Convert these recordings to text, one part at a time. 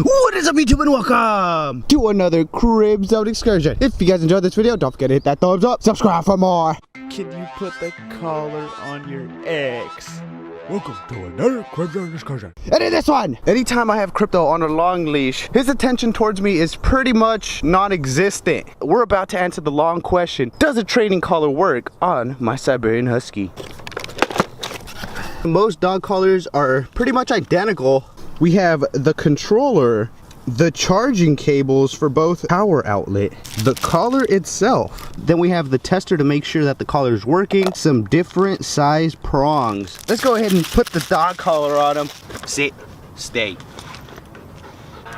What is up, YouTube, and welcome to another crib zone excursion. If you guys enjoyed this video, don't forget to hit that thumbs up, subscribe for more. Can you put the collar on your X? Welcome to another crib zone excursion. And in this one, anytime I have Crypto on a long leash, his attention towards me is pretty much non-existent. We're about to answer the long question: does a training collar work on my Siberian Husky? Most dog collars are pretty much identical. We have the controller, the charging cables for both power outlet, the collar itself. Then we have the tester to make sure that the collar is working, some different size prongs. Let's go ahead and put the dog collar on him. Sit, stay.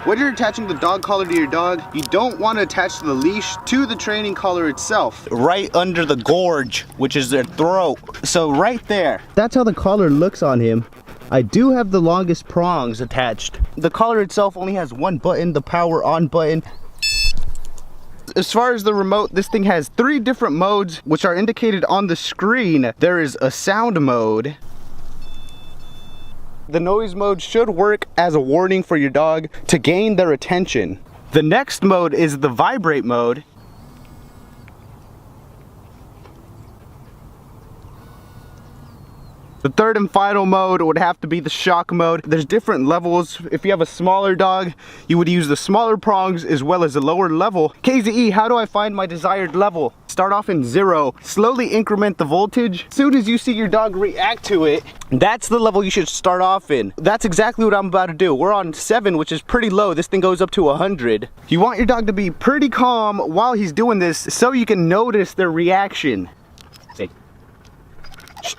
When you're attaching the dog collar to your dog, you don't want to attach the leash to the training collar itself. Right under the gorge, which is their throat. So right there. That's how the collar looks on him. I do have the longest prongs attached. The collar itself only has one button, the power on button. As far as the remote, this thing has 3 different modes, which are indicated on the screen. There is a sound mode. The noise mode should work as a warning for your dog to gain their attention. The next mode is the vibrate mode. The third and final mode would have to be the shock mode. There's different levels. If you have a smaller dog, you would use the smaller prongs as well as a lower level. KZE, how do I find my desired level? Start off in 0, slowly increment the voltage. As soon as you see your dog react to it, that's the level you should start off in. That's exactly what I'm about to do. We're on 7, which is pretty low. This thing goes up to 100. You want your dog to be pretty calm while he's doing this so you can notice their reaction. Say, shh.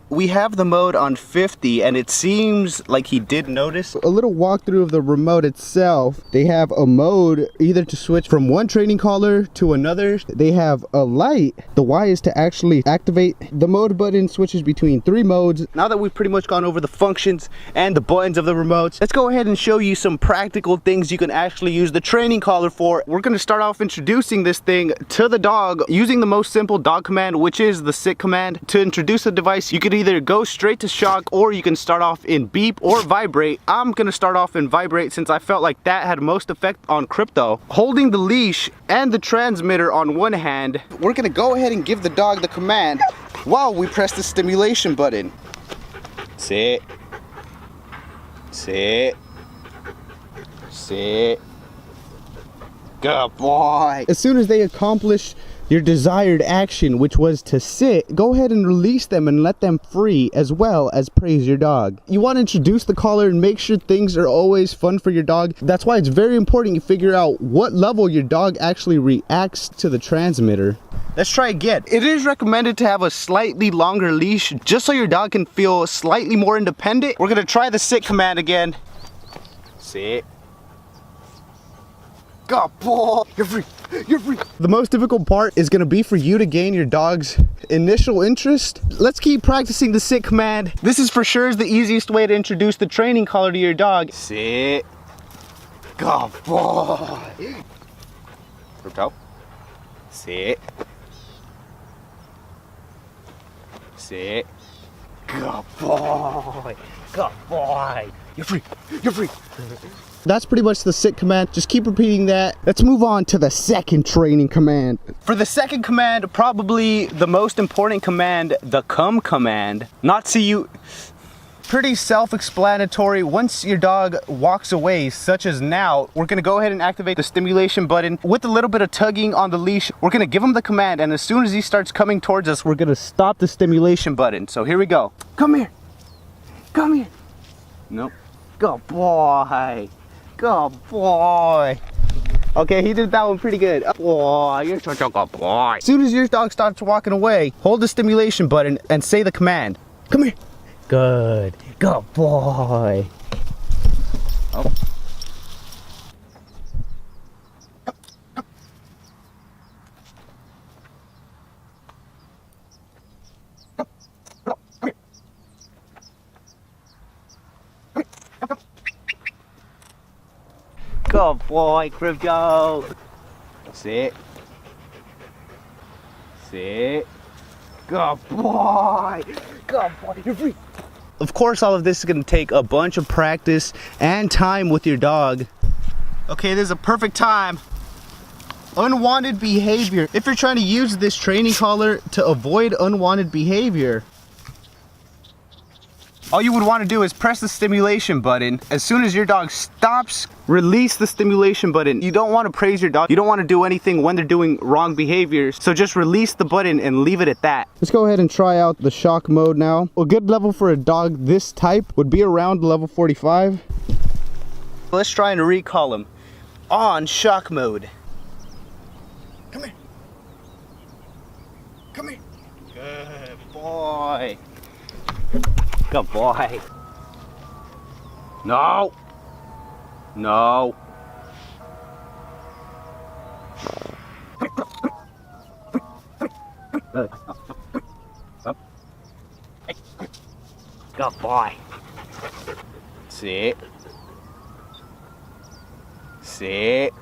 We have the mode on 50, and it seems like he did notice. A little walkthrough of the remote itself. They have a mode either to switch from one training collar to another. They have a light. The Y is to actually activate. The mode button switches between 3 modes. Now that we've pretty much gone over the functions and the buttons of the remotes, let's go ahead and show you some practical things you can actually use the training collar for. We're going to start off introducing this thing to the dog using the most simple dog command, which is the sit command. To introduce the device, you could either go straight to shock, or you can start off in beep or vibrate. I'm gonna start off in vibrate since I felt like that had most effect on Crypto. Holding the leash and the transmitter on one hand, we're gonna go ahead and give the dog the command while we press the stimulation button. Sit, sit, sit. Good boy. As soon as they accomplish your desired action, which was to sit, go ahead and release them and let them free, as well as praise your dog. You want to introduce the collar and make sure things are always fun for your dog. That's why it's very important you figure out what level your dog actually reacts to the transmitter. Let's try again. It is recommended to have a slightly longer leash just so your dog can feel slightly more independent. We're gonna try the sit command again. Sit. Good boy. You're free. You're free. The most difficult part is going to be for you to gain your dog's initial interest. Let's keep practicing the sit command. This is for sure the easiest way to introduce the training collar to your dog. Sit. Good boy. Crypto. Sit. Sit. Good boy. Good boy. You're free. You're free. That's pretty much the sit command. Just keep repeating that. Let's move on to the second training command. For the second command, probably the most important command, the come command. Not see you. Pretty self-explanatory. Once your dog walks away, such as now, we're gonna go ahead and activate the stimulation button. With a little bit of tugging on the leash, we're gonna give him the command, and as soon as he starts coming towards us, we're gonna stop the stimulation button. So here we go. Come here. Come here. Nope. Good boy. Good boy. Okay, he did that one pretty good. Boy, you're such a good boy. As soon as your dog starts walking away, hold the stimulation button and say the command. Come here. Good. Good boy. Oh. Good boy, Crypto. Sit. Sit. Good boy. Good boy, you're free. Of course, all of this is gonna take a bunch of practice and time with your dog. Okay, this is a perfect time. Unwanted behavior. If you're trying to use this training collar to avoid unwanted behavior, all you would want to do is press the stimulation button. As soon as your dog stops, release the stimulation button. You don't want to praise your dog. You don't want to do anything when they're doing wrong behaviors. So just release the button and leave it at that. Let's go ahead and try out the shock mode now. A good level for a dog this type would be around level 45. Let's try and recall him on shock mode. Come here. Come here. Good boy. Good boy. No. No. Good boy. Sit. Sit.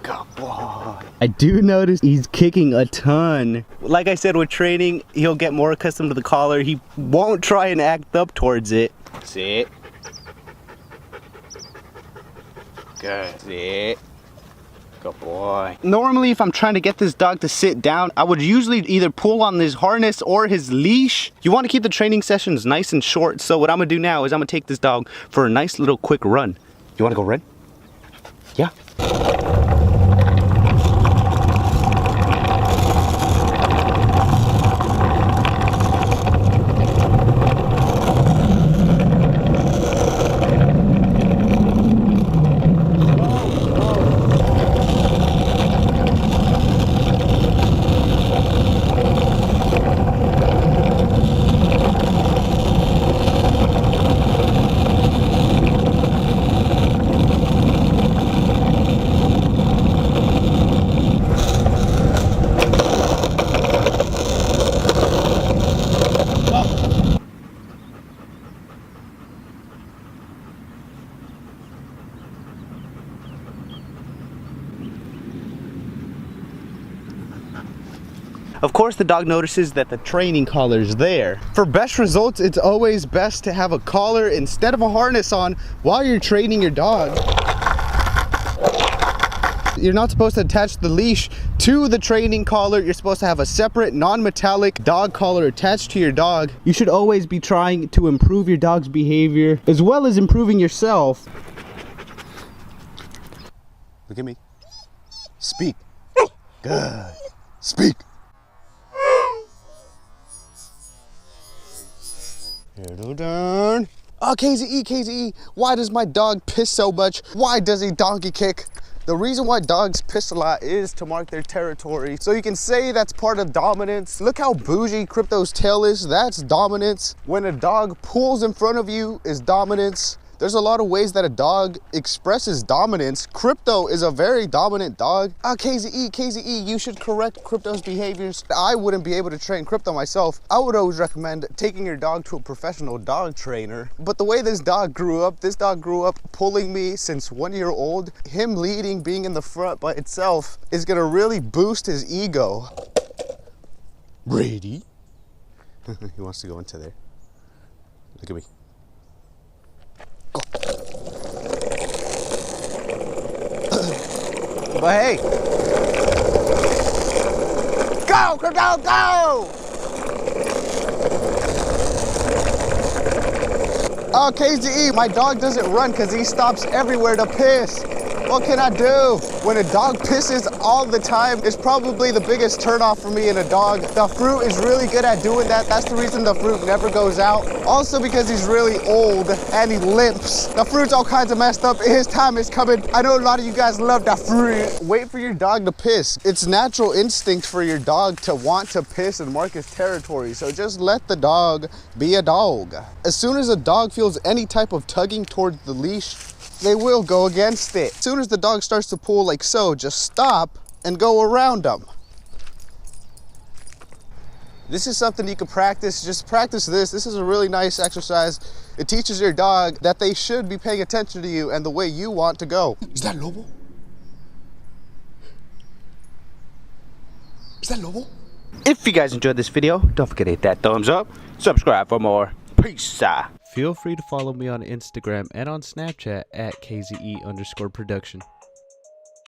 Good boy. I do notice he's kicking a ton. Like I said, with training, he'll get more accustomed to the collar. He won't try and act up towards it. Sit. Good. Sit. Good boy. Normally, if I'm trying to get this dog to sit down, I would usually either pull on his harness or his leash. You want to keep the training sessions nice and short. So what I'm gonna do now is I'm gonna take this dog for a nice little quick run. You wanna go run? Yeah. Of course, the dog notices that the training collar is there. For best results, it's always best to have a collar instead of a harness on while you're training your dog. You're not supposed to attach the leash to the training collar. You're supposed to have a separate non-metallic dog collar attached to your dog. You should always be trying to improve your dog's behavior as well as improving yourself. Look at me. Speak. Good. Speak. Darn. Oh, KZE, why does my dog piss so much? Why does he donkey kick? The reason why dogs piss a lot is to mark their territory. So you can say that's part of dominance. Look how bougie Crypto's tail is. That's dominance. When a dog pulls in front of you is dominance. There's a lot of ways that a dog expresses dominance. Crypto is a very dominant dog. KZE, you should correct Crypto's behaviors. I wouldn't be able to train Crypto myself. I would always recommend taking your dog to a professional dog trainer. But the way this dog grew up pulling me since 1 year old. Him leading, being in the front by itself is gonna really boost his ego. Brady. He wants to go into there. Look at me. But hey, go, Crypto, go! Oh, KZE, my dog doesn't run because he stops everywhere to piss. What can I do? When a dog pisses all the time, it's probably the biggest turnoff for me in a dog. The fruit is really good at doing that. That's the reason the fruit never goes out. Also because he's really old and he limps. The fruit's all kinds of messed up. His time is coming. I know a lot of you guys love that fruit. Wait for your dog to piss. It's natural instinct for your dog to want to piss and mark his territory. So just let the dog be a dog. As soon as a dog feels any type of tugging towards the leash, they will go against it. As soon as the dog starts to pull like so, just stop and go around them. This is something you can practice. Just practice this. This is a really nice exercise. It teaches your dog that they should be paying attention to you and the way you want to go. Is that Lobo? Is that Lobo? If you guys enjoyed this video, don't forget to hit that thumbs up. Subscribe for more. Peace out. Feel free to follow me on Instagram and on Snapchat at KZE_production.